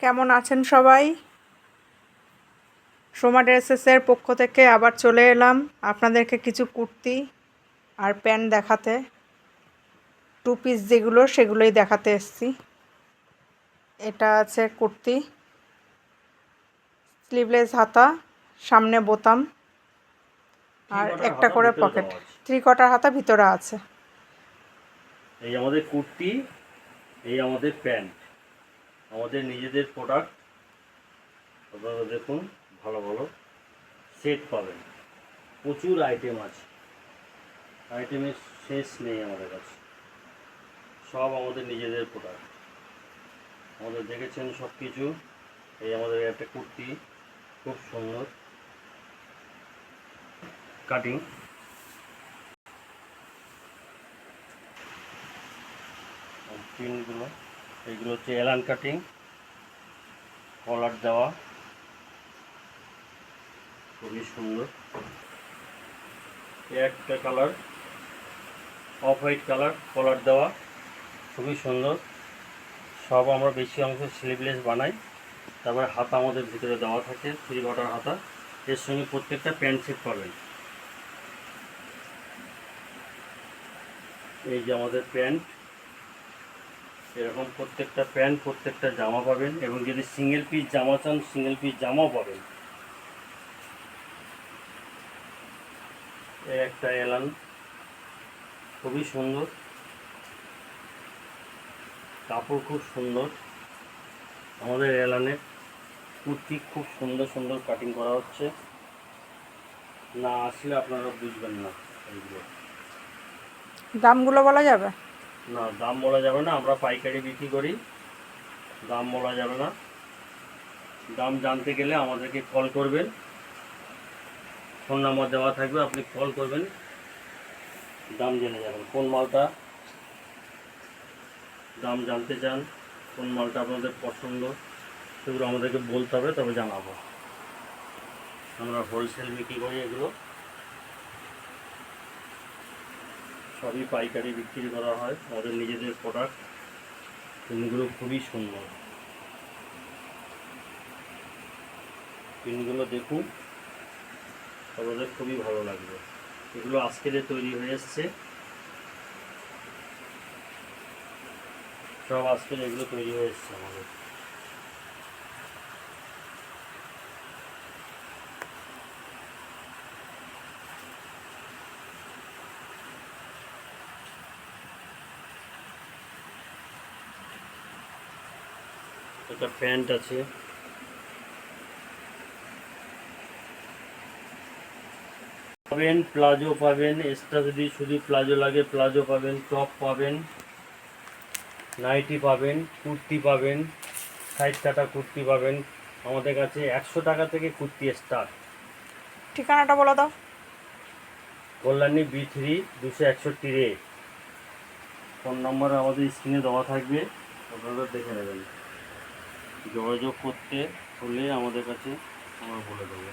কেমন আছেন সবাই? সোমা ড্রেসেসের পক্ষ থেকে আবার চলে এলাম আপনাদেরকে কিছু কুর্তি আর প্যান্ট দেখাতে। টু পিস যেগুলো সেগুলোই দেখাতে এসেছি। এটা আছে কুর্তি, স্লিভলেস হাতা, সামনে বোতাম আর একটা করে পকেট, 3/4 হাতা ভিতরে আছে। এই আমাদের কুর্তি, এই আমাদের প্যান্ট, আমাদের নিজেদের প্রোডাক্ট। আপনারা দেখুন, ভালো ভালো সেট পাবেন, প্রচুর আইটেম আছে, আইটেমের শেষ নেই আমাদের কাছে। সব আমাদের নিজেদের প্রোডাক্ট, আমাদের দেখেছেন সব কিছু। এই আমাদের একটা কুর্তি, খুব সুন্দর কাটিং। প্রিন্টগুলো এইগুলো হচ্ছে এলান কাটিং, কলার দেওয়া, খুবই সুন্দর। একটা কালার অফ হোয়াইট কালার, কলার দেওয়া, খুবই সুন্দর। সব আমরা বেশি অংশ স্লিভলেস বানাই। তারপরে হাতা আমাদের ভিতরে দেওয়া থাকে, 3/4 হাতা। এর সঙ্গে প্রত্যেকটা প্যান্ট সেট পাবেন। এই যে আমাদের প্যান্ট, এরকম প্রত্যেকটা প্যান্ট, প্রত্যেকটা জামা পাবেন। এবং যদি সিঙ্গেল পিস জামা চান, সিঙ্গেল পিস জামাও পাবেন। এই একটা এলান, খুবই সুন্দর, কাপড় খুব সুন্দর। আমাদের এলানের কুর্তি খুব সুন্দর সুন্দর কাটিং করা হচ্ছে, না আসলে আপনারা বুঝবেন না। এইগুলো দামগুলো বলা যাবে না, দাম বলা যাবে না, আমরা পাইকারি বিক্রি করি, দাম বলা যাবে না। দাম জানতে গেলে আমাদেরকে কল করবেন, ফোন নাম্বার দেওয়া থাকবে, আপনি কল করবেন, দাম জেনে যাবেন। কোন মালটা দাম জানতে চান, কোন মালটা আপনাদের পছন্দ, সেগুলো আমাদেরকে বলতে হবে, তবে জানাবো। আমরা হোলসেল বিক্রি করি, এগুলো সবই পাইকারি বিক্রি করা হয়, আমাদের নিজেদের প্রোডাক্ট। পিনগুলো খুবই সুন্দর, পিনগুলো দেখুন, আমাদের খুবই ভালো লাগবে। এগুলো আজকে তৈরি হয়ে এসছে, সব আজকের এগুলো তৈরি হয়ে এসছে আমাদের। একটা প্যান্ট আছে, পাবেন প্লাজো পাবেন, এক্সট্রা যদি শুধু প্লাজো লাগে প্লাজো পাবেন, টপ পাবেন, নাইটি পাবেন, কুর্তি পাবেন, সাইড কাটা কুর্তি পাবেন। আমাদের কাছে 100 টাকা থেকে কুর্তি স্টার্ট। ঠিকানাটা বলে দাও। কল্যাণী B3 261 ফোন নম্বর আমাদের স্ক্রিনে দেওয়া থাকবে, আপনারা দেখে নেবেন। যোগাযোগ করতে হলে আমাদের কাছে আমরা বলে দেবো।